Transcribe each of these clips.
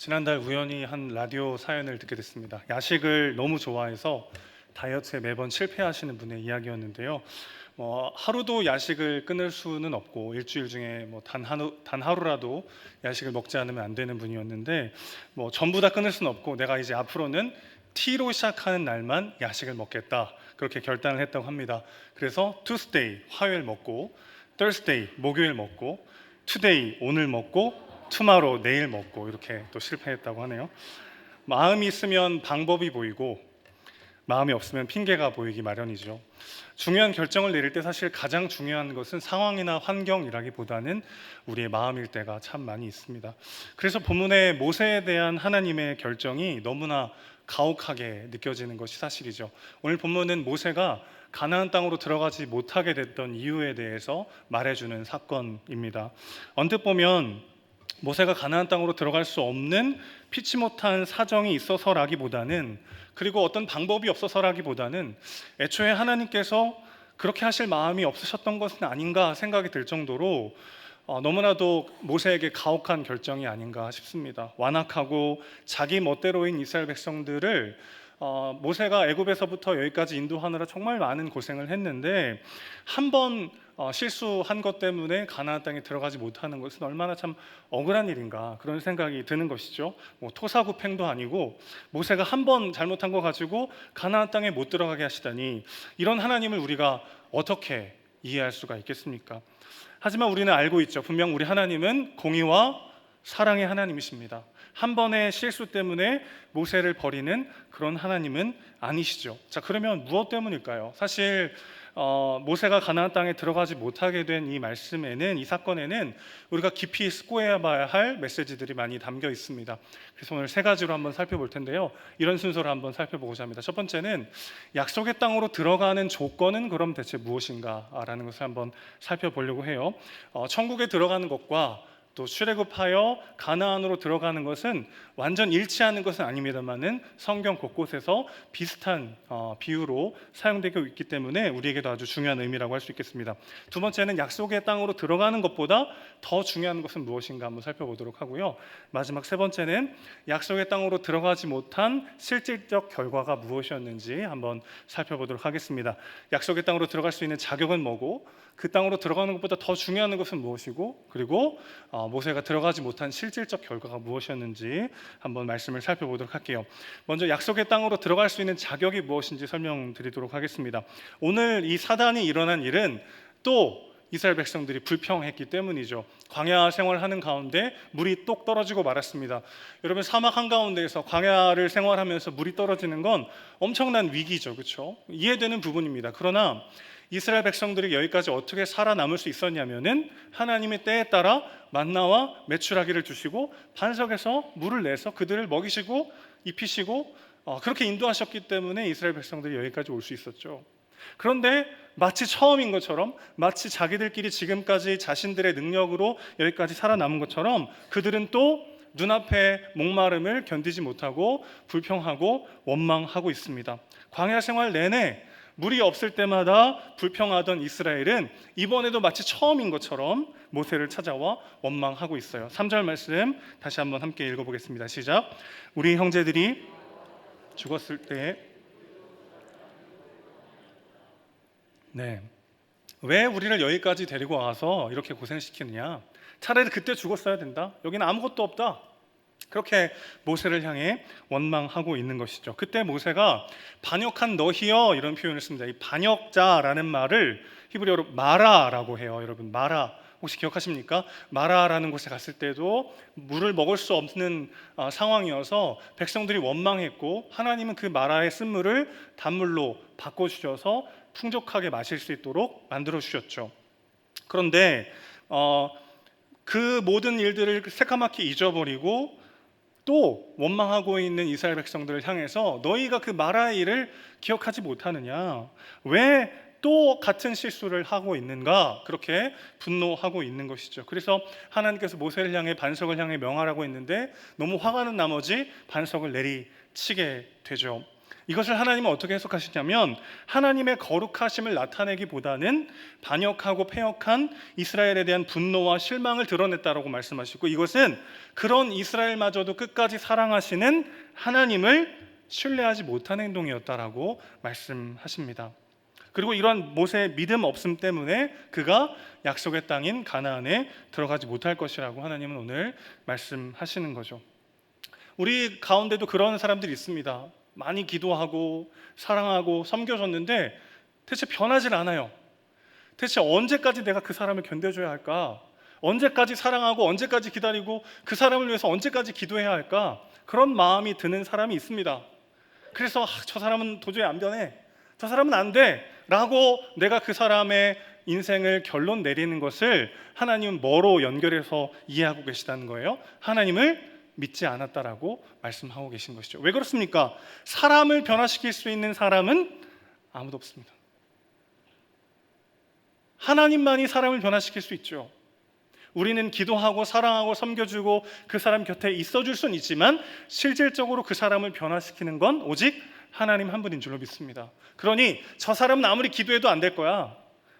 지난달 우연히 한 라디오 사연을 듣게 됐습니다. 야식을 너무 좋아해서 다이어트에 매번 실패하시는 분의 이야기였는데요. 하루도 야식을 끊을 수는 없고 일주일 중에 단 하루라도 야식을 먹지 않으면 안 되는 분이었는데 전부 다 끊을 수는 없고 내가 이제 앞으로는 T로 시작하는 날만 야식을 먹겠다 그렇게 결단을 했다고 합니다. 그래서 Tuesday 화요일 먹고, Thursday 목요일 먹고, Today 오늘 먹고, Tomorrow 내일 먹고 이렇게 또 실패했다고 하네요. 마음이 있으면 방법이 보이고 마음이 없으면 핑계가 보이기 마련이죠. 중요한 결정을 내릴 때 사실 가장 중요한 것은 상황이나 환경이라기보다는 우리의 마음일 때가 참 많이 있습니다. 그래서 본문의 모세에 대한 하나님의 결정이 너무나 가혹하게 느껴지는 것이 사실이죠. 오늘 본문은 모세가 가나안 땅으로 들어가지 못하게 됐던 이유에 대해서 말해주는 사건입니다. 언뜻 보면 모세가 가나안 땅으로 들어갈 수 없는 피치 못한 사정이 있어서라기보다는, 그리고 어떤 방법이 없어서라기보다는 애초에 하나님께서 그렇게 하실 마음이 없으셨던 것은 아닌가 생각이 들 정도로 너무나도 모세에게 가혹한 결정이 아닌가 싶습니다. 완악하고 자기 멋대로인 이스라엘 백성들을 모세가 애굽에서부터 여기까지 인도하느라 정말 많은 고생을 했는데 한 번 실수한 것 때문에 가나안 땅에 들어가지 못하는 것은 얼마나 참 억울한 일인가, 그런 생각이 드는 것이죠. 토사구팽도 아니고 모세가 한 번 잘못한 거 가지고 가나안 땅에 못 들어가게 하시다니, 이런 하나님을 우리가 어떻게 이해할 수가 있겠습니까? 하지만 우리는 알고 있죠. 분명 우리 하나님은 공의와 사랑의 하나님이십니다. 한 번의 실수 때문에 모세를 버리는 그런 하나님은 아니시죠. 자, 그러면 무엇 때문일까요? 사실 모세가 가나안 땅에 들어가지 못하게 된 이 말씀에는, 이 사건에는 우리가 깊이 숙고해 봐야 할 메시지들이 많이 담겨 있습니다. 그래서 오늘 세 가지로 한번 살펴볼 텐데요. 이런 순서로 한번 살펴보고자 합니다. 첫 번째는 약속의 땅으로 들어가는 조건은 그럼 대체 무엇인가라는 것을 한번 살펴보려고 해요. 천국에 들어가는 것과 또 출애굽하여 가나안으로 들어가는 것은 완전 일치하는 것은 아닙니다만은 성경 곳곳에서 비슷한 비유로 사용되고 있기 때문에 우리에게도 아주 중요한 의미라고 할 수 있겠습니다. 두 번째는 약속의 땅으로 들어가는 것보다 더 중요한 것은 무엇인가 한번 살펴보도록 하고요. 마지막 세 번째는 약속의 땅으로 들어가지 못한 실질적 결과가 무엇이었는지 한번 살펴보도록 하겠습니다. 약속의 땅으로 들어갈 수 있는 자격은 뭐고, 그 땅으로 들어가는 것보다 더 중요한 것은 무엇이고, 그리고 모세가 들어가지 못한 실질적 결과가 무엇이었는지 한번 말씀을 살펴보도록 할게요. 먼저 약속의 땅으로 들어갈 수 있는 자격이 무엇인지 설명드리도록 하겠습니다. 오늘 이 사단이 일어난 일은 또 이스라엘 백성들이 불평했기 때문이죠. 광야 생활하는 가운데 물이 똑 떨어지고 말았습니다. 여러분, 사막 한가운데에서 광야를 생활하면서 물이 떨어지는 건 엄청난 위기죠, 그렇죠? 이해되는 부분입니다. 그러나 이스라엘 백성들이 여기까지 어떻게 살아남을 수 있었냐면은 하나님의 때에 따라 만나와 메추라기를 주시고 반석에서 물을 내서 그들을 먹이시고 입히시고 그렇게 인도하셨기 때문에 이스라엘 백성들이 여기까지 올 수 있었죠. 그런데 마치 처음인 것처럼, 마치 자기들끼리 지금까지 자신들의 능력으로 여기까지 살아남은 것처럼 그들은 또 눈앞의 목마름을 견디지 못하고 불평하고 원망하고 있습니다. 광야 생활 내내 물이 없을 때마다 불평하던 이스라엘은 이번에도 마치 처음인 것처럼 모세를 찾아와 원망하고 있어요. 3절 말씀 다시 한번 함께 읽어보겠습니다. 시작. 우리 형제들이 죽었을 때 왜 우리를 여기까지 데리고 와서 이렇게 고생시키느냐? 차라리 그때 죽었어야 된다. 여기는 아무것도 없다. 그렇게 모세를 향해 원망하고 있는 것이죠. 그때 모세가 반역한 너희여 이런 표현을 씁니다. 이 반역자라는 말을 히브리어로 마라라고 해요. 여러분, 마라 혹시 기억하십니까? 마라라는 곳에 갔을 때도 물을 먹을 수 없는 상황이어서 백성들이 원망했고 하나님은 그 마라의 쓴물을 단물로 바꿔주셔서 풍족하게 마실 수 있도록 만들어 주셨죠. 그런데 그 모든 일들을 새까맣게 잊어버리고 또 원망하고 있는 이스라엘 백성들을 향해서 너희가 그 마라의 일을 기억하지 못하느냐? 왜 또 같은 실수를 하고 있는가? 그렇게 분노하고 있는 것이죠. 그래서 하나님께서 모세를 향해 반석을 향해 명하라고 했는데 너무 화가 난 나머지 반석을 내리치게 되죠. 이것을 하나님은 어떻게 해석하시냐면 하나님의 거룩하심을 나타내기보다는 반역하고 패역한 이스라엘에 대한 분노와 실망을 드러냈다라고 말씀하시고, 이것은 그런 이스라엘마저도 끝까지 사랑하시는 하나님을 신뢰하지 못한 행동이었다라고 말씀하십니다. 그리고 이러한 모세의 믿음 없음 때문에 그가 약속의 땅인 가나안에 들어가지 못할 것이라고 하나님은 오늘 말씀하시는 거죠. 우리 가운데도 그런 사람들이 있습니다. 많이 기도하고 사랑하고 섬겨줬는데 대체 변하질 않아요. 대체 언제까지 내가 그 사람을 견뎌줘야 할까? 언제까지 사랑하고 언제까지 기다리고 그 사람을 위해서 언제까지 기도해야 할까? 그런 마음이 드는 사람이 있습니다. 그래서 저 사람은 도저히 안 변해, 저 사람은 안 돼 라고 내가 그 사람의 인생을 결론 내리는 것을 하나님은 뭐로 연결해서 이해하고 계시다는 거예요? 하나님을 믿지 않았다라고 말씀하고 계신 것이죠. 왜 그렇습니까? 사람을 변화시킬 수 있는 사람은 아무도 없습니다. 하나님만이 사람을 변화시킬 수 있죠. 우리는 기도하고 사랑하고 섬겨주고 그 사람 곁에 있어줄 수는 있지만 실질적으로 그 사람을 변화시키는 건 오직 하나님 한 분인 줄로 믿습니다. 그러니 저 사람은 아무리 기도해도 안 될 거야,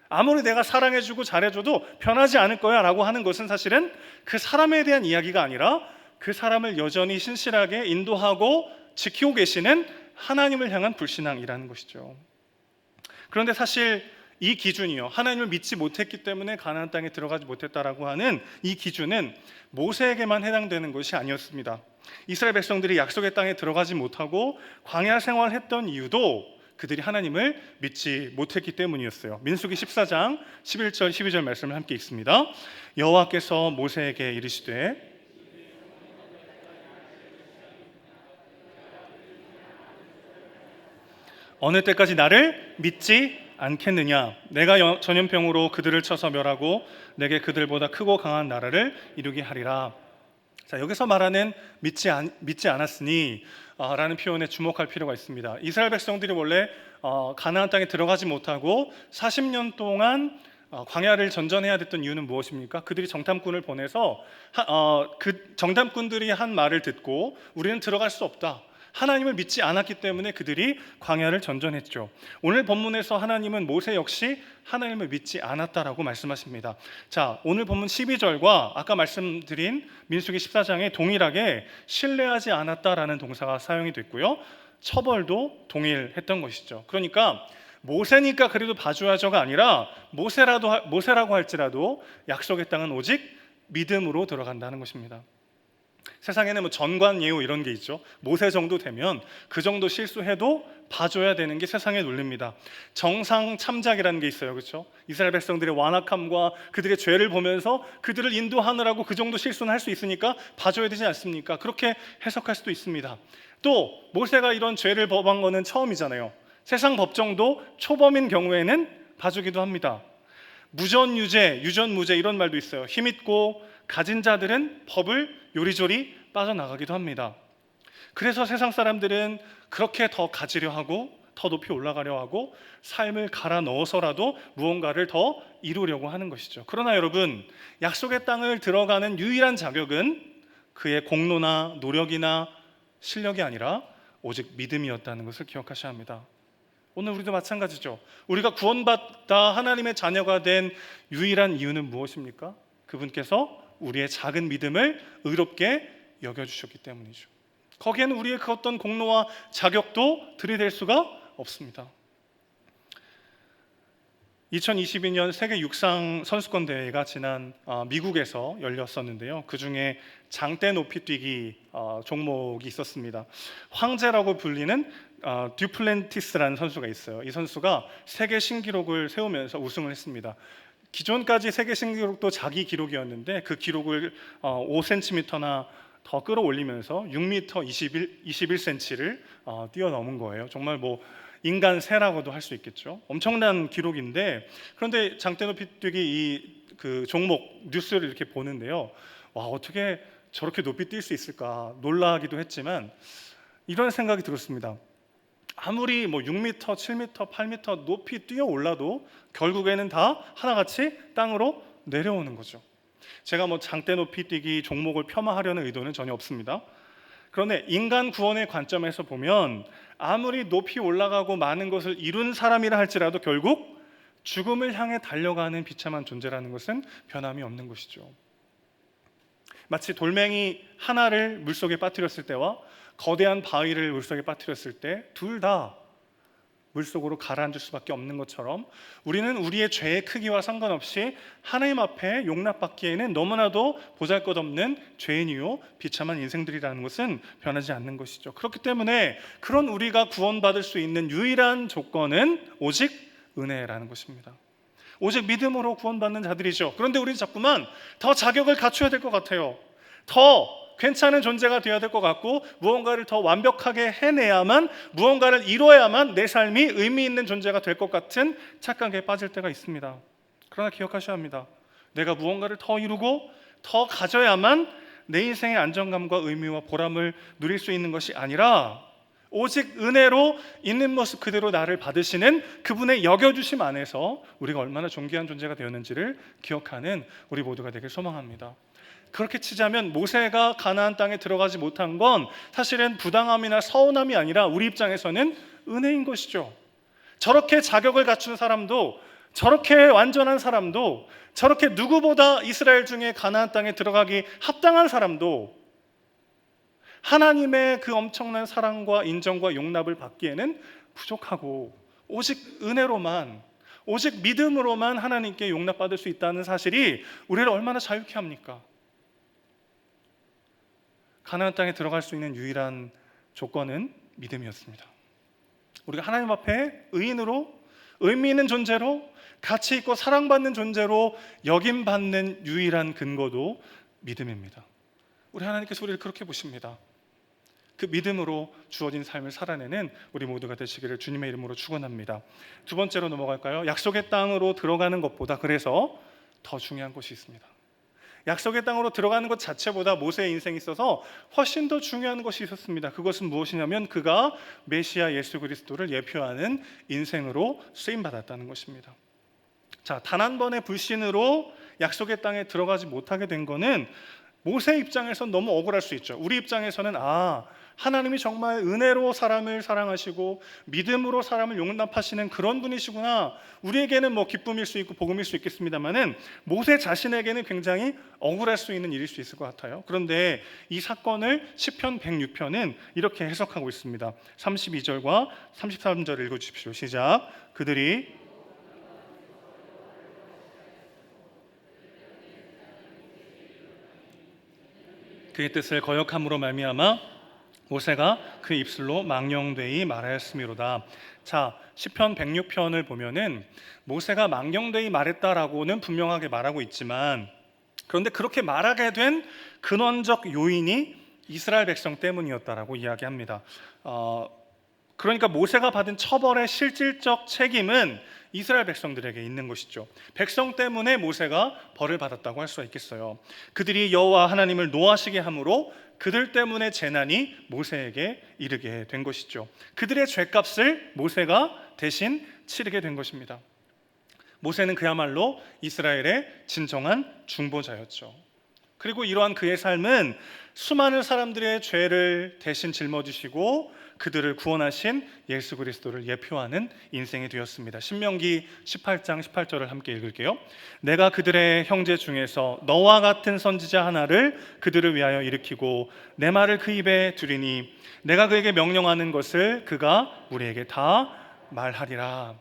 아무리 내가 사랑해주고 잘해줘도 변하지 않을 거야 라고 하는 것은 사실은 그 사람에 대한 이야기가 아니라 그 사람을 여전히 신실하게 인도하고 지키고 계시는 하나님을 향한 불신앙이라는 것이죠. 그런데 사실 이 기준이요, 하나님을 믿지 못했기 때문에 가나안 땅에 들어가지 못했다라고 하는 이 기준은 모세에게만 해당되는 것이 아니었습니다. 이스라엘 백성들이 약속의 땅에 들어가지 못하고 광야 생활했던 이유도 그들이 하나님을 믿지 못했기 때문이었어요. 민수기 14장 11절 12절 말씀을 함께 읽습니다. 여호와께서 모세에게 이르시되 어느 때까지 나를 믿지 않겠느냐? 내가 전염병으로 그들을 쳐서 멸하고 내게 그들보다 크고 강한 나라를 이루게 하리라. 자, 여기서 말하는 믿지 않았으니 라는 표현에 주목할 필요가 있습니다. 이스라엘 백성들이 원래 가나안 땅에 들어가지 못하고 40년 동안 광야를 전전해야 됐던 이유는 무엇입니까? 그들이 정탐꾼을 보내서 그 정탐꾼들이 한 말을 듣고 우리는 들어갈 수 없다, 하나님을 믿지 않았기 때문에 그들이 광야를 전전했죠. 오늘 본문에서 하나님은 모세 역시 하나님을 믿지 않았다라고 말씀하십니다. 자, 오늘 본문 12절과 아까 말씀드린 민수기 14장에 동일하게 신뢰하지 않았다라는 동사가 사용이 됐고요, 처벌도 동일했던 것이죠. 그러니까 모세니까 그래도 봐줘야죠가 아니라 모세라고 할지라도 약속의 땅은 오직 믿음으로 들어간다는 것입니다. 세상에는 뭐 전관 예우 이런 게 있죠. 모세 정도 되면 그 정도 실수해도 봐줘야 되는 게 세상의 논리입니다. 정상 참작이라는 게 있어요, 그렇죠? 이스라엘 백성들의 완악함과 그들의 죄를 보면서 그들을 인도하느라고 그 정도 실수는 할 수 있으니까 봐줘야 되지 않습니까? 그렇게 해석할 수도 있습니다. 또 모세가 이런 죄를 범한 거는 처음이잖아요. 세상 법정도 초범인 경우에는 봐주기도 합니다. 무전유죄, 유전무죄 이런 말도 있어요. 힘있고 가진 자들은 법을 요리조리 빠져나가기도 합니다. 그래서 세상 사람들은 그렇게 더 가지려 하고 더 높이 올라가려 하고 삶을 갈아 넣어서라도 무언가를 더 이루려고 하는 것이죠. 그러나 여러분, 약속의 땅을 들어가는 유일한 자격은 그의 공로나 노력이나 실력이 아니라 오직 믿음이었다는 것을 기억하셔야 합니다. 오늘 우리도 마찬가지죠. 우리가 구원받다 하나님의 자녀가 된 유일한 이유는 무엇입니까? 그분께서 우리의 작은 믿음을 의롭게 여겨주셨기 때문이죠. 거기에는 우리의 그 어떤 공로와 자격도 들이댈 수가 없습니다. 2022년 세계 육상 선수권 대회가 지난 미국에서 열렸었는데요. 그 중에 장대 높이뛰기 종목이 있었습니다. 황제라고 불리는 듀플랜티스라는 선수가 있어요. 이 선수가 세계 신기록을 세우면서 우승을 했습니다. 기존까지 세계 신기록도 자기 기록이었는데 그 기록을 5cm나 더 끌어올리면서 6m 21cm를 뛰어넘은 거예요. 정말 뭐 인간 새라고도 할 수 있겠죠. 엄청난 기록인데, 그런데 장대 높이뛰기 그 종목 뉴스를 이렇게 보는데요. 와, 어떻게 저렇게 높이 뛸 수 있을까 놀라기도 했지만 이런 생각이 들었습니다. 아무리 뭐 6m, 7m, 8m 높이 뛰어 올라도 결국에는 다 하나같이 땅으로 내려오는 거죠. 제가 뭐 장대 높이 뛰기 종목을 폄하하려는 의도는 전혀 없습니다. 그런데 인간 구원의 관점에서 보면 아무리 높이 올라가고 많은 것을 이룬 사람이라 할지라도 결국 죽음을 향해 달려가는 비참한 존재라는 것은 변함이 없는 것이죠. 마치 돌멩이 하나를 물속에 빠뜨렸을 때와 거대한 바위를 물속에 빠뜨렸을 때 둘 다 물속으로 가라앉을 수밖에 없는 것처럼 우리는 우리의 죄의 크기와 상관없이 하나님 앞에 용납받기에는 너무나도 보잘것없는 죄인이요 비참한 인생들이라는 것은 변하지 않는 것이죠. 그렇기 때문에 그런 우리가 구원받을 수 있는 유일한 조건은 오직 은혜라는 것입니다. 오직 믿음으로 구원받는 자들이죠. 그런데 우리는 자꾸만 더 자격을 갖춰야 될 것 같아요. 더 괜찮은 존재가 되어야 될 것 같고 무언가를 더 완벽하게 해내야만, 무언가를 이뤄야만 내 삶이 의미 있는 존재가 될 것 같은 착각에 빠질 때가 있습니다. 그러나 기억하셔야 합니다. 내가 무언가를 더 이루고 더 가져야만 내 인생의 안정감과 의미와 보람을 누릴 수 있는 것이 아니라 오직 은혜로 있는 모습 그대로 나를 받으시는 그분의 여겨주심 안에서 우리가 얼마나 존귀한 존재가 되었는지를 기억하는 우리 모두가 되길 소망합니다. 그렇게 치자면 모세가 가나안 땅에 들어가지 못한 건 사실은 부당함이나 서운함이 아니라 우리 입장에서는 은혜인 것이죠. 저렇게 자격을 갖춘 사람도, 저렇게 완전한 사람도, 저렇게 누구보다 이스라엘 중에 가나안 땅에 들어가기 합당한 사람도 하나님의 그 엄청난 사랑과 인정과 용납을 받기에는 부족하고 오직 은혜로만, 오직 믿음으로만 하나님께 용납받을 수 있다는 사실이 우리를 얼마나 자유케 합니까? 가나안 땅에 들어갈 수 있는 유일한 조건은 믿음이었습니다. 우리가 하나님 앞에 의인으로, 의미 있는 존재로, 가치 있고 사랑받는 존재로 여김받는 유일한 근거도 믿음입니다. 우리 하나님께서 우리를 그렇게 보십니다. 그 믿음으로 주어진 삶을 살아내는 우리 모두가 되시기를 주님의 이름으로 축원합니다. 두 번째로 넘어갈까요? 약속의 땅으로 들어가는 것보다 그래서 더 중요한 것이 있습니다. 약속의 땅으로 들어가는 것 자체보다 모세의 인생에 있어서 훨씬 더 중요한 것이 있었습니다. 그것은 무엇이냐면 그가 메시아 예수 그리스도를 예표하는 인생으로 쓰임받았다는 것입니다. 자, 단 한 번의 불신으로 약속의 땅에 들어가지 못하게 된 것은 모세 입장에서는 너무 억울할 수 있죠. 우리 입장에서는 하나님이 정말 은혜로 사람을 사랑하시고 믿음으로 사람을 용납하시는 그런 분이시구나. 우리에게는 뭐 기쁨일 수 있고 복음일 수 있겠습니다만은 모세 자신에게는 굉장히 억울할 수 있는 일일 수 있을 것 같아요. 그런데 이 사건을 시편 106편은 이렇게 해석하고 있습니다. 32절과 33절 읽어주십시오. 시작. 그들이 그의 뜻을 거역함으로 말미암아 모세가 그 입술로 망령되이 말하였음이로다. 자, 시편 106편을 보면은 모세가 망령되이 말했다라고는 분명하게 말하고 있지만 그런데 그렇게 말하게 된 근원적 요인이 이스라엘 백성 때문이었다라고 이야기합니다. 그러니까 모세가 받은 처벌의 실질적 책임은 이스라엘 백성들에게 있는 것이죠. 백성 때문에 모세가 벌을 받았다고 할 수가 있겠어요. 그들이 여호와 하나님을 노하시게 함으로 그들 때문에 재난이 모세에게 이르게 된 것이죠. 그들의 죄값을 모세가 대신 치르게 된 것입니다. 모세는 그야말로 이스라엘의 진정한 중보자였죠. 그리고 이러한 그의 삶은 수많은 사람들의 죄를 대신 짊어지시고 그들을 구원하신 예수 그리스도를 예표하는 인생이 되었습니다. 신명기 18장 18절을 함께 읽을게요. 내가 그들의 형제 중에서 너와 같은 선지자 하나를 그들을 위하여 일으키고 내 말을 그 입에 두리니 내가 그에게 명령하는 것을 그가 우리에게 다 말하리라.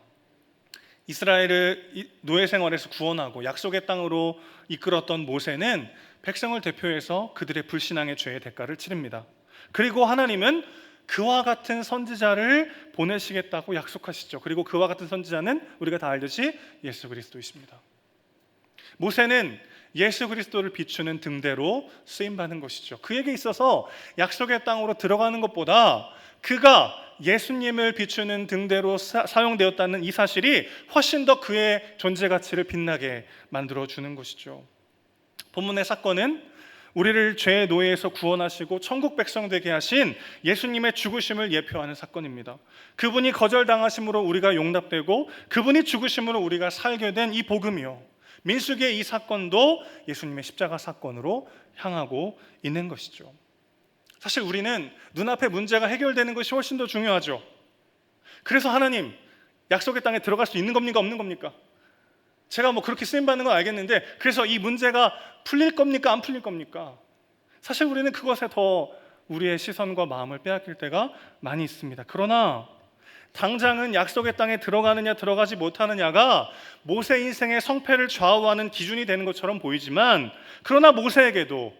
이스라엘을 노예 생활에서 구원하고 약속의 땅으로 이끌었던 모세는 백성을 대표해서 그들의 불신앙의 죄의 대가를 치릅니다. 그리고 하나님은 그와 같은 선지자를 보내시겠다고 약속하시죠. 그리고 그와 같은 선지자는 우리가 다 알듯이 예수 그리스도이십니다. 모세는 예수 그리스도를 비추는 등대로 쓰임받는 것이죠. 그에게 있어서 약속의 땅으로 들어가는 것보다 그가 예수님을 비추는 등대로 사용되었다는 이 사실이 훨씬 더 그의 존재 가치를 빛나게 만들어주는 것이죠. 본문의 사건은 우리를 죄의 노예에서 구원하시고 천국 백성 되게 하신 예수님의 죽으심을 예표하는 사건입니다. 그분이 거절당하심으로 우리가 용납되고 그분이 죽으심으로 우리가 살게 된 이 복음이요, 민수기의 이 사건도 예수님의 십자가 사건으로 향하고 있는 것이죠. 사실 우리는 눈앞에 문제가 해결되는 것이 훨씬 더 중요하죠. 그래서 하나님, 약속의 땅에 들어갈 수 있는 겁니까? 없는 겁니까? 제가 뭐 그렇게 쓰임받는 건 알겠는데, 그래서 이 문제가 풀릴 겁니까? 안 풀릴 겁니까? 사실 우리는 그것에 더 우리의 시선과 마음을 빼앗길 때가 많이 있습니다. 그러나 당장은 약속의 땅에 들어가느냐 들어가지 못하느냐가 모세 인생의 성패를 좌우하는 기준이 되는 것처럼 보이지만, 그러나 모세에게도,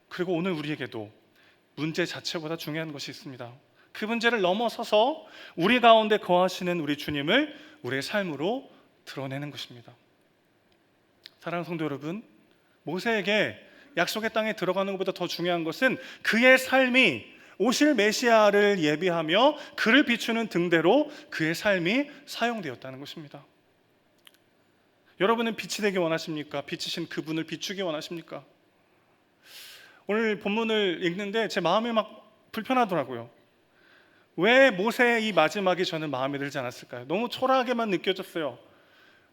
그리고 오늘 우리에게도 문제 자체보다 중요한 것이 있습니다. 그 문제를 넘어서서 우리 가운데 거하시는 우리 주님을 우리의 삶으로 드러내는 것입니다. 사랑하는 성도 여러분, 모세에게 약속의 땅에 들어가는 것보다 더 중요한 것은 그의 삶이 오실 메시아를 예비하며 그를 비추는 등대로 그의 삶이 사용되었다는 것입니다. 여러분은 빛이 되기 원하십니까? 빛이신 그분을 비추기 원하십니까? 오늘 본문을 읽는데 제 마음이 막 불편하더라고요. 왜 모세의 이 마지막이 저는 마음에 들지 않았을까요? 너무 초라하게만 느껴졌어요.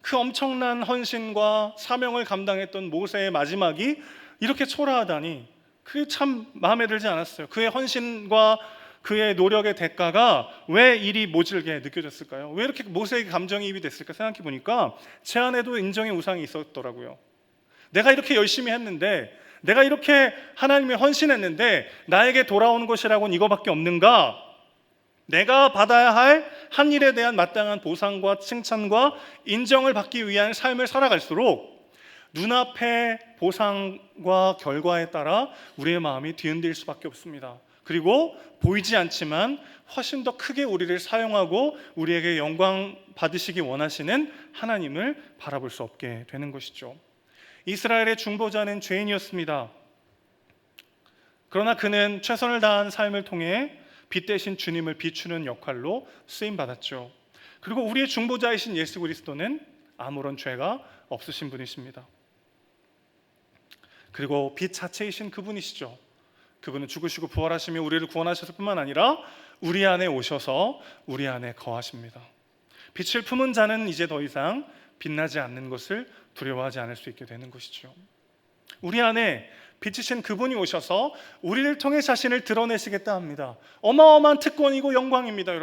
그 엄청난 헌신과 사명을 감당했던 모세의 마지막이 이렇게 초라하다니, 그게 참 마음에 들지 않았어요. 그의 헌신과 그의 노력의 대가가 왜 이리 모질게 느껴졌을까요? 왜 이렇게 모세에게 감정이입이 됐을까 생각해 보니까 제 안에도 인정의 우상이 있었더라고요. 내가 이렇게 열심히 했는데, 내가 이렇게 하나님에 헌신했는데 나에게 돌아오는 것이라고는 이거밖에 없는가? 내가 받아야 할 한 일에 대한 마땅한 보상과 칭찬과 인정을 받기 위한 삶을 살아갈수록 눈앞의 보상과 결과에 따라 우리의 마음이 뒤흔들 수밖에 없습니다. 그리고 보이지 않지만 훨씬 더 크게 우리를 사용하고 우리에게 영광 받으시기 원하시는 하나님을 바라볼 수 없게 되는 것이죠. 이스라엘의 중보자는 죄인이었습니다. 그러나 그는 최선을 다한 삶을 통해 빛 대신 주님을 비추는 역할로 쓰임받았죠. 그리고 우리의 중보자이신 예수 그리스도는 아무런 죄가 없으신 분이십니다. 그리고 빛 자체이신 그분이시죠. 그분은 죽으시고 부활하시며 우리를 구원하셨을 뿐만 아니라 우리 안에 오셔서 우리 안에 거하십니다. 빛을 품은 자는 이제 더 이상 빛나지 않는 것을 두려워하지 않을 수 있게 되는 것이죠. 우리 안에 빛이신 그분이 오셔서 우리를 통해 자신을 드러내시겠다 합니다. 어마어마한 특권이고 영광입니다.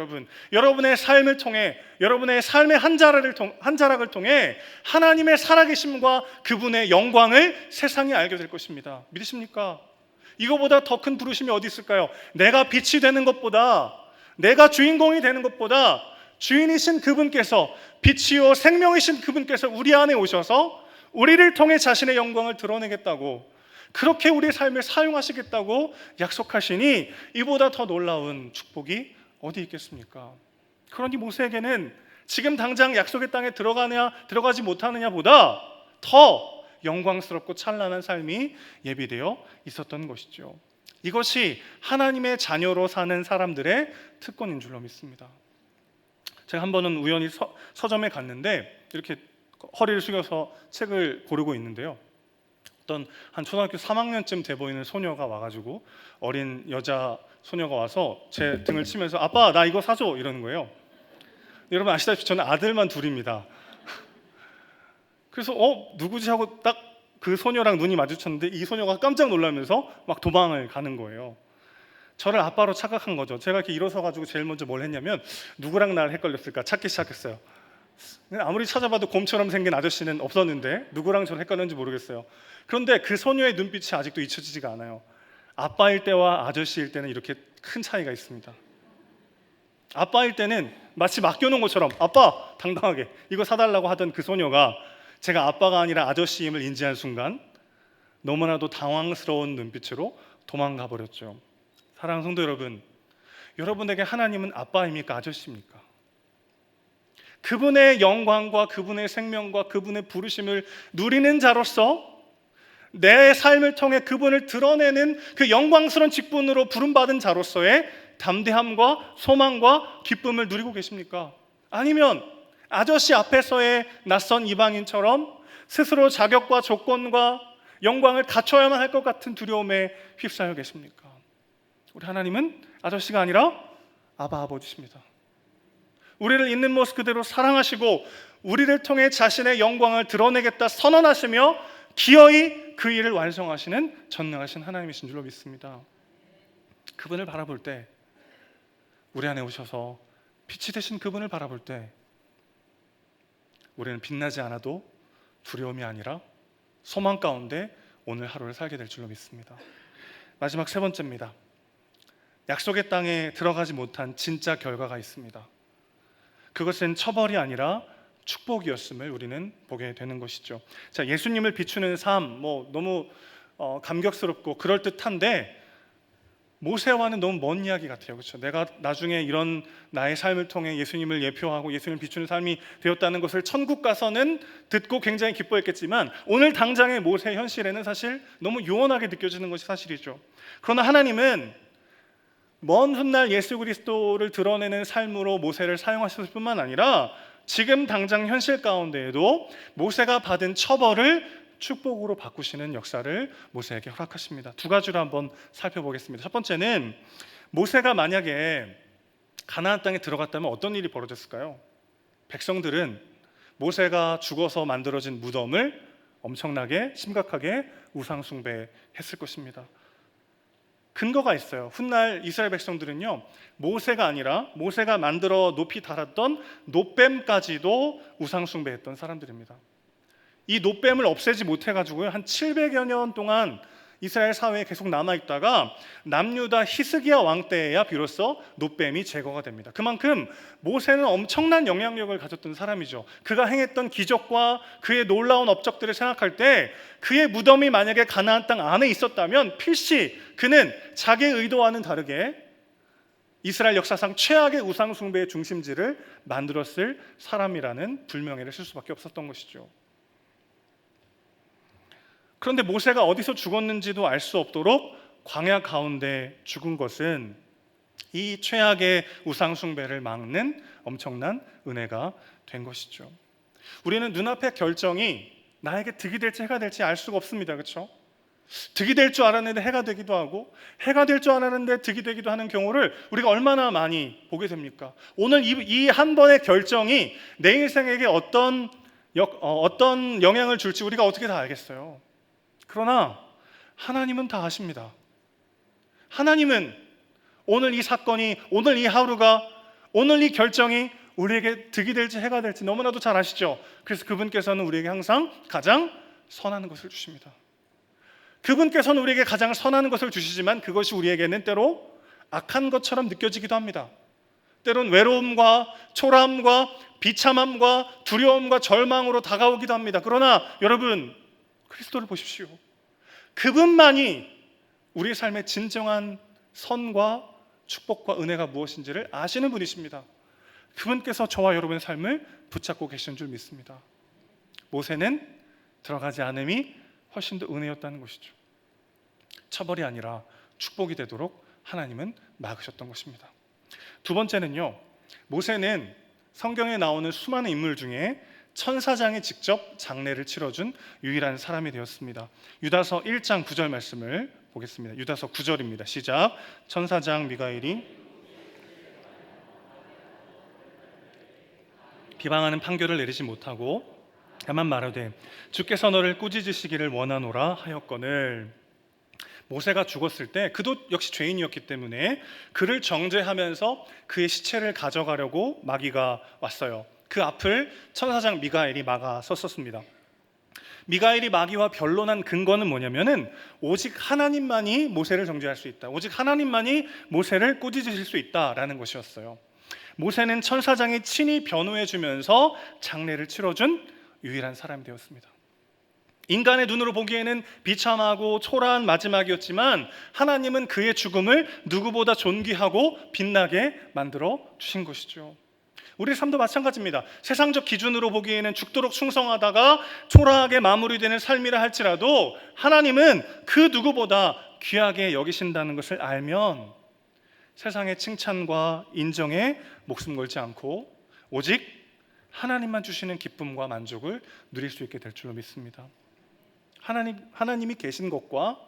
여러분의 삶을 통해, 여러분의 삶의 한 자락을 통해 하나님의 살아계심과 그분의 영광을 세상이 알게 될 것입니다. 믿으십니까? 이거보다 더 큰 부르심이 어디 있을까요? 내가 빛이 되는 것보다, 내가 주인공이 되는 것보다 주인이신 그분께서, 빛이요 생명이신 그분께서 우리 안에 오셔서 우리를 통해 자신의 영광을 드러내겠다고, 그렇게 우리의 삶을 사용하시겠다고 약속하시니 이보다 더 놀라운 축복이 어디 있겠습니까? 그러니 모세에게는 지금 당장 약속의 땅에 들어가느냐 들어가지 못하느냐보다 더 영광스럽고 찬란한 삶이 예비되어 있었던 것이죠. 이것이 하나님의 자녀로 사는 사람들의 특권인 줄로 믿습니다. 제가 한 번은 우연히 서점에 갔는데 이렇게 허리를 숙여서 책을 고르고 있는데요, 어떤 한 초등학교 3학년쯤 돼 보이는 소녀가 와가지고, 어린 여자 소녀가 와서 제 등을 치면서 아빠 나 이거 사줘 이러는 거예요. 여러분 아시다시피 저는 아들만 둘입니다. 그래서 누구지 하고 딱 그 소녀랑 눈이 마주쳤는데 이 소녀가 깜짝 놀라면서 막 도망을 가는 거예요. 저를 아빠로 착각한 거죠. 제가 이렇게 일어서 가지고 제일 먼저 뭘 했냐면 누구랑 날 헷갈렸을까 찾기 시작했어요. 아무리 찾아봐도 곰처럼 생긴 아저씨는 없었는데 누구랑 저를 헷갈렸는지 모르겠어요. 그런데 그 소녀의 눈빛이 아직도 잊혀지지가 않아요. 아빠일 때와 아저씨일 때는 이렇게 큰 차이가 있습니다. 아빠일 때는 마치 맡겨놓은 것처럼 아빠 당당하게 이거 사달라고 하던 그 소녀가 제가 아빠가 아니라 아저씨임을 인지한 순간 너무나도 당황스러운 눈빛으로 도망가 버렸죠. 사랑하는 성도 여러분, 여러분에게 하나님은 아빠입니까? 아저씨입니까? 그분의 영광과 그분의 생명과 그분의 부르심을 누리는 자로서 내 삶을 통해 그분을 드러내는 그 영광스러운 직분으로 부름받은 자로서의 담대함과 소망과 기쁨을 누리고 계십니까? 아니면 아저씨 앞에서의 낯선 이방인처럼 스스로 자격과 조건과 영광을 갖춰야만 할 것 같은 두려움에 휩싸여 계십니까? 우리 하나님은 아저씨가 아니라 아바 아버지십니다. 우리를 있는 모습 그대로 사랑하시고 우리를 통해 자신의 영광을 드러내겠다 선언하시며 기어이 그 일을 완성하시는 전능하신 하나님이신 줄로 믿습니다. 그분을 바라볼 때, 우리 안에 오셔서 빛이 되신 그분을 바라볼 때 우리는 빛나지 않아도 두려움이 아니라 소망 가운데 오늘 하루를 살게 될 줄로 믿습니다. 마지막 세 번째입니다. 약속의 땅에 들어가지 못한 진짜 결과가 있습니다. 그것은 처벌이 아니라 축복이었음을 우리는 보게 되는 것이죠. 자, 예수님을 비추는 삶, 너무 감격스럽고 그럴듯한데 모세와는 너무 먼 이야기 같아요. 그렇죠? 내가 나중에 이런 나의 삶을 통해 예수님을 예표하고 예수님을 비추는 삶이 되었다는 것을 천국 가서는 듣고 굉장히 기뻐했겠지만 오늘 당장의 모세 현실에는 사실 너무 요원하게 느껴지는 것이 사실이죠. 그러나 하나님은 먼 훗날 예수 그리스도를 드러내는 삶으로 모세를 사용하셨을 뿐만 아니라 지금 당장 현실 가운데에도 모세가 받은 처벌을 축복으로 바꾸시는 역사를 모세에게 허락하십니다. 두 가지로 한번 살펴보겠습니다. 첫 번째는 모세가 만약에 가나안 땅에 들어갔다면 어떤 일이 벌어졌을까요? 백성들은 모세가 죽어서 만들어진 무덤을 엄청나게 심각하게 우상 숭배했을 것입니다. 근거가 있어요. 훗날 이스라엘 백성들은요, 모세가 아니라 모세가 만들어 높이 달았던 놋뱀까지도 우상 숭배했던 사람들입니다. 이 놋뱀을 없애지 못해가지고요, 한 700여 년 동안 이스라엘 사회에 계속 남아있다가 남유다 히스기야 왕 때에야 비로소 놋뱀이 제거가 됩니다. 그만큼 모세는 엄청난 영향력을 가졌던 사람이죠. 그가 행했던 기적과 그의 놀라운 업적들을 생각할 때 그의 무덤이 만약에 가나안 땅 안에 있었다면 필시 그는 자기의 의도와는 다르게 이스라엘 역사상 최악의 우상 숭배의 중심지를 만들었을 사람이라는 불명예를 쓸 수밖에 없었던 것이죠. 그런데 모세가 어디서 죽었는지도 알 수 없도록 광야 가운데 죽은 것은 이 최악의 우상 숭배를 막는 엄청난 은혜가 된 것이죠. 우리는 눈앞의 결정이 나에게 득이 될지 해가 될지 알 수가 없습니다. 그렇죠? 득이 될 줄 알았는데 해가 되기도 하고 해가 될 줄 알았는데 득이 되기도 하는 경우를 우리가 얼마나 많이 보게 됩니까? 오늘 이 한 번의 결정이 내 인생에게 어떤 영향을 줄지 우리가 어떻게 다 알겠어요? 그러나 하나님은 다 아십니다. 하나님은 오늘 이 사건이, 오늘 이 하루가, 오늘 이 결정이 우리에게 득이 될지 해가 될지 너무나도 잘 아시죠? 그래서 그분께서는 우리에게 항상 가장 선한 것을 주십니다. 그분께서는 우리에게 가장 선한 것을 주시지만 그것이 우리에게는 때로 악한 것처럼 느껴지기도 합니다. 때론 외로움과 초라함과 비참함과 두려움과 절망으로 다가오기도 합니다. 그러나 여러분, 그리스도를 보십시오. 그분만이 우리의 삶의 진정한 선과 축복과 은혜가 무엇인지를 아시는 분이십니다. 그분께서 저와 여러분의 삶을 붙잡고 계시는 줄 믿습니다. 모세는 들어가지 않음이 훨씬 더 은혜였다는 것이죠. 처벌이 아니라 축복이 되도록 하나님은 막으셨던 것입니다. 두 번째는요, 모세는 성경에 나오는 수많은 인물 중에 천사장이 직접 장례를 치러준 유일한 사람이 되었습니다. 유다서 1장 9절 말씀을 보겠습니다. 유다서 9절입니다. 시작. 천사장 미가엘이 비방하는 판결을 내리지 못하고 다만 말하되 주께서 너를 꾸짖으시기를 원하노라 하였거늘. 모세가 죽었을 때 그도 역시 죄인이었기 때문에 그를 정죄하면서 그의 시체를 가져가려고 마귀가 왔어요. 그 앞을 천사장 미가엘이 막아 섰었습니다. 미가엘이 마귀와 변론한 근거는 뭐냐면은 오직 하나님만이 모세를 정죄할 수 있다, 오직 하나님만이 모세를 꾸짖으실 수 있다라는 것이었어요. 모세는 천사장이 친히 변호해 주면서 장례를 치러준 유일한 사람이 되었습니다. 인간의 눈으로 보기에는 비참하고 초라한 마지막이었지만 하나님은 그의 죽음을 누구보다 존귀하고 빛나게 만들어 주신 것이죠. 우리의 삶도 마찬가지입니다. 세상적 기준으로 보기에는 죽도록 충성하다가 초라하게 마무리되는 삶이라 할지라도 하나님은 그 누구보다 귀하게 여기신다는 것을 알면 세상의 칭찬과 인정에 목숨 걸지 않고 오직 하나님만 주시는 기쁨과 만족을 누릴 수 있게 될 줄로 믿습니다. 하나님이 계신 것과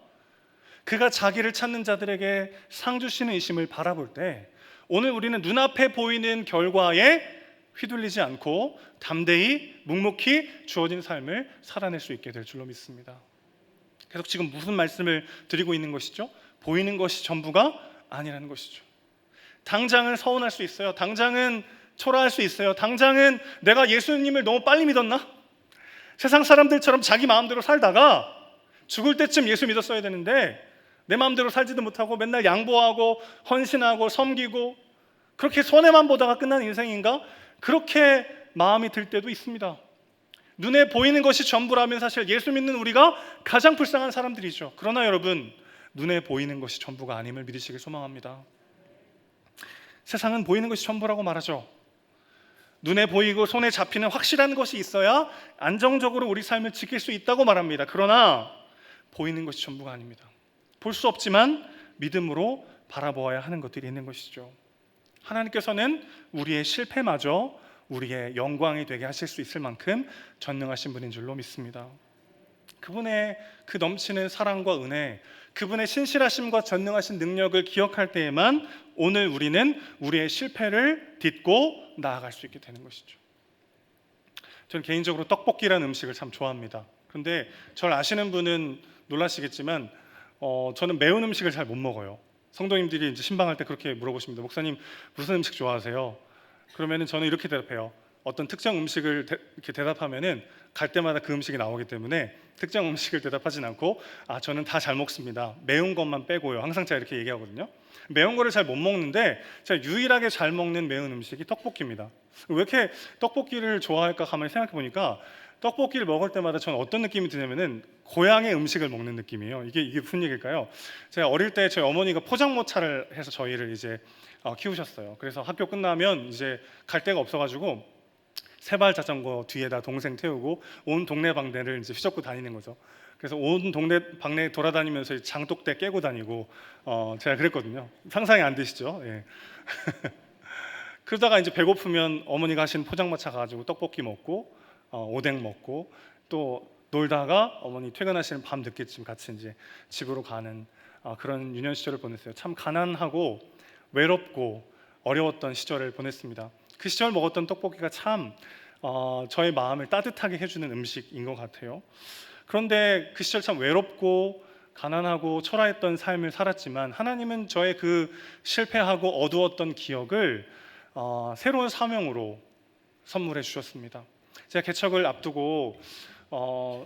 그가 자기를 찾는 자들에게 상 주시는 이심을 바라볼 때 오늘 우리는 눈앞에 보이는 결과에 휘둘리지 않고 담대히 묵묵히 주어진 삶을 살아낼 수 있게 될 줄로 믿습니다. 계속 지금 무슨 말씀을 드리고 있는 것이죠? 보이는 것이 전부가 아니라는 것이죠. 당장은 서운할 수 있어요. 당장은 초라할 수 있어요. 당장은 내가 예수님을 너무 빨리 믿었나? 세상 사람들처럼 자기 마음대로 살다가 죽을 때쯤 예수 믿었어야 되는데 내 마음대로 살지도 못하고 맨날 양보하고 헌신하고 섬기고 그렇게 손해만 보다가 끝난 인생인가? 그렇게 마음이 들 때도 있습니다. 눈에 보이는 것이 전부라면 사실 예수 믿는 우리가 가장 불쌍한 사람들이죠. 그러나 여러분, 눈에 보이는 것이 전부가 아님을 믿으시길 소망합니다. 세상은 보이는 것이 전부라고 말하죠. 눈에 보이고 손에 잡히는 확실한 것이 있어야 안정적으로 우리 삶을 지킬 수 있다고 말합니다. 그러나 보이는 것이 전부가 아닙니다. 볼 수 없지만 믿음으로 바라보아야 하는 것들이 있는 것이죠. 하나님께서는 우리의 실패마저 우리의 영광이 되게 하실 수 있을 만큼 전능하신 분인 줄로 믿습니다. 그분의 그 넘치는 사랑과 은혜, 그분의 신실하심과 전능하신 능력을 기억할 때에만 오늘 우리는 우리의 실패를 딛고 나아갈 수 있게 되는 것이죠. 저는 개인적으로 떡볶이라는 음식을 참 좋아합니다. 그런데 저를 아시는 분은 놀라시겠지만 저는 매운 음식을 잘 못 먹어요. 성도님들이 이제 신방할 때 그렇게 물어보십니다. 목사님 무슨 음식 좋아하세요? 그러면은 저는 이렇게 대답해요. 어떤 특정 음식을 이렇게 대답하면은 갈 때마다 그 음식이 나오기 때문에 특정 음식을 대답하진 않고 저는 다 잘 먹습니다. 매운 것만 빼고요. 항상 제가 이렇게 얘기하거든요. 매운 거를 잘 못 먹는데 제가 유일하게 잘 먹는 매운 음식이 떡볶이입니다. 왜 이렇게 떡볶이를 좋아할까 가만히 생각해 보니까 떡볶이를 먹을 때마다 저는 어떤 느낌이 드냐면은 고향의 음식을 먹는 느낌이에요. 이게 무슨 얘기일까요? 제가 어릴 때 저희 어머니가 포장모차를 해서 저희를 이제 키우셨어요. 그래서 학교 끝나면 이제 갈 데가 없어가지고 세발 자전거 뒤에다 동생 태우고 온 동네 방네를 이제 휘젓고 다니는 거죠. 그래서 온 동네 방네 돌아다니면서 장독대 깨고 다니고 제가 그랬거든요. 상상이 안 되시죠? 예. 그러다가 이제 배고프면 어머니가 하신 포장마차 가지고 떡볶이 먹고 오뎅 먹고 또 놀다가 어머니 퇴근하시는 밤 늦게쯤 같이 이제 집으로 가는 그런 유년 시절을 보냈어요. 참 가난하고 외롭고 어려웠던 시절을 보냈습니다. 그 시절 먹었던 떡볶이가 참 저의 마음을 따뜻하게 해주는 음식인 것 같아요. 그런데 그 시절 참 외롭고 가난하고 초라했던 삶을 살았지만 하나님은 저의 그 실패하고 어두웠던 기억을 새로운 사명으로 선물해 주셨습니다. 제가 개척을 앞두고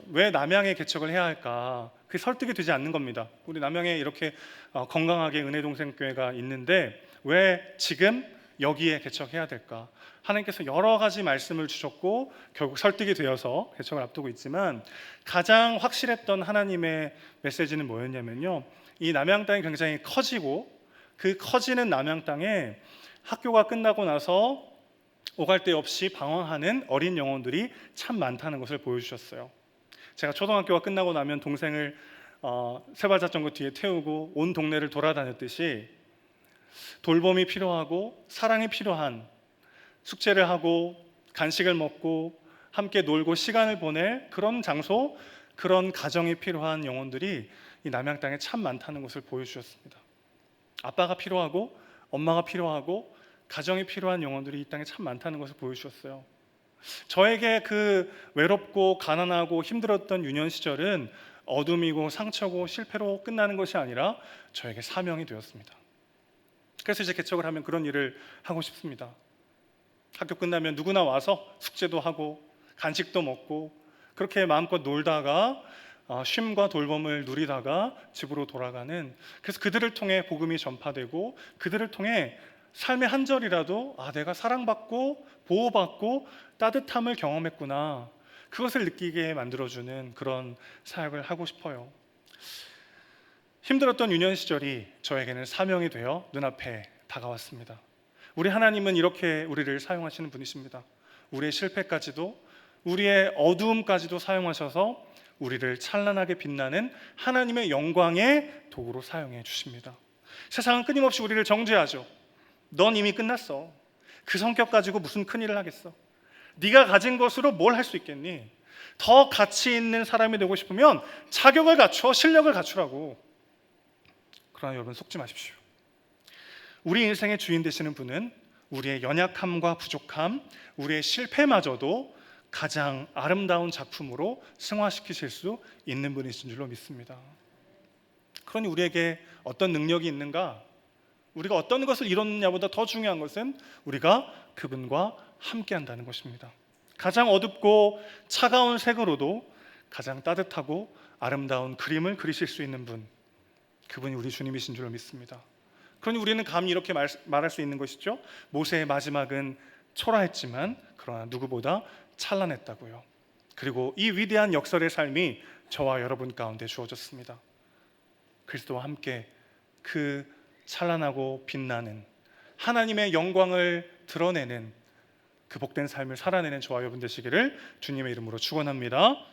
왜 남양에 개척을 해야 할까? 그게 설득이 되지 않는 겁니다. 우리 남양에 이렇게 건강하게 은혜동생교회가 있는데 왜 지금 여기에 개척해야 될까? 하나님께서 여러 가지 말씀을 주셨고 결국 설득이 되어서 개척을 앞두고 있지만 가장 확실했던 하나님의 메시지는 뭐였냐면요, 이 남양 땅이 굉장히 커지고 그 커지는 남양 땅에 학교가 끝나고 나서 오갈 데 없이 방황하는 어린 영혼들이 참 많다는 것을 보여주셨어요. 제가 초등학교가 끝나고 나면 동생을 세발자전거 뒤에 태우고 온 동네를 돌아다녔듯이 돌봄이 필요하고 사랑이 필요한, 숙제를 하고 간식을 먹고 함께 놀고 시간을 보낼 그런 장소, 그런 가정이 필요한 영혼들이 이 남양 땅에 참 많다는 것을 보여주셨습니다. 아빠가 필요하고 엄마가 필요하고 가정이 필요한 영혼들이 이 땅에 참 많다는 것을 보여주셨어요. 저에게 그 외롭고 가난하고 힘들었던 유년 시절은 어둠이고 상처고 실패로 끝나는 것이 아니라 저에게 사명이 되었습니다. 그래서 이제 개척을 하면 그런 일을 하고 싶습니다. 학교 끝나면 누구나 와서 숙제도 하고 간식도 먹고 그렇게 마음껏 놀다가 쉼과 돌봄을 누리다가 집으로 돌아가는, 그래서 그들을 통해 복음이 전파되고 그들을 통해 삶의 한 절이라도 내가 사랑받고 보호받고 따뜻함을 경험했구나, 그것을 느끼게 만들어주는 그런 사역을 하고 싶어요. 힘들었던 유년 시절이 저에게는 사명이 되어 눈앞에 다가왔습니다. 우리 하나님은 이렇게 우리를 사용하시는 분이십니다. 우리의 실패까지도 우리의 어두움까지도 사용하셔서 우리를 찬란하게 빛나는 하나님의 영광의 도구로 사용해 주십니다. 세상은 끊임없이 우리를 정죄하죠. 넌 이미 끝났어. 그 성격 가지고 무슨 큰일을 하겠어. 네가 가진 것으로 뭘 할 수 있겠니? 더 가치 있는 사람이 되고 싶으면 자격을 갖춰, 실력을 갖추라고. 그러나 여러분, 속지 마십시오. 우리 인생의 주인 되시는 분은 우리의 연약함과 부족함, 우리의 실패마저도 가장 아름다운 작품으로 승화시키실 수 있는 분이신 줄로 믿습니다. 그러니 우리에게 어떤 능력이 있는가? 우리가 어떤 것을 이뤘느냐보다 더 중요한 것은 우리가 그분과 함께 한다는 것입니다. 가장 어둡고 차가운 색으로도 가장 따뜻하고 아름다운 그림을 그리실 수 있는 분, 그분이 우리 주님이신 줄 믿습니다. 그러니 우리는 감히 이렇게 말할 수 있는 것이죠. 모세의 마지막은 초라했지만 그러나 누구보다 찬란했다고요. 그리고 이 위대한 역설의 삶이 저와 여러분 가운데 주어졌습니다. 그리스도와 함께 그 찬란하고 빛나는 하나님의 영광을 드러내는 그 복된 삶을 살아내는 저와 여러분 되시기를 주님의 이름으로 축원합니다.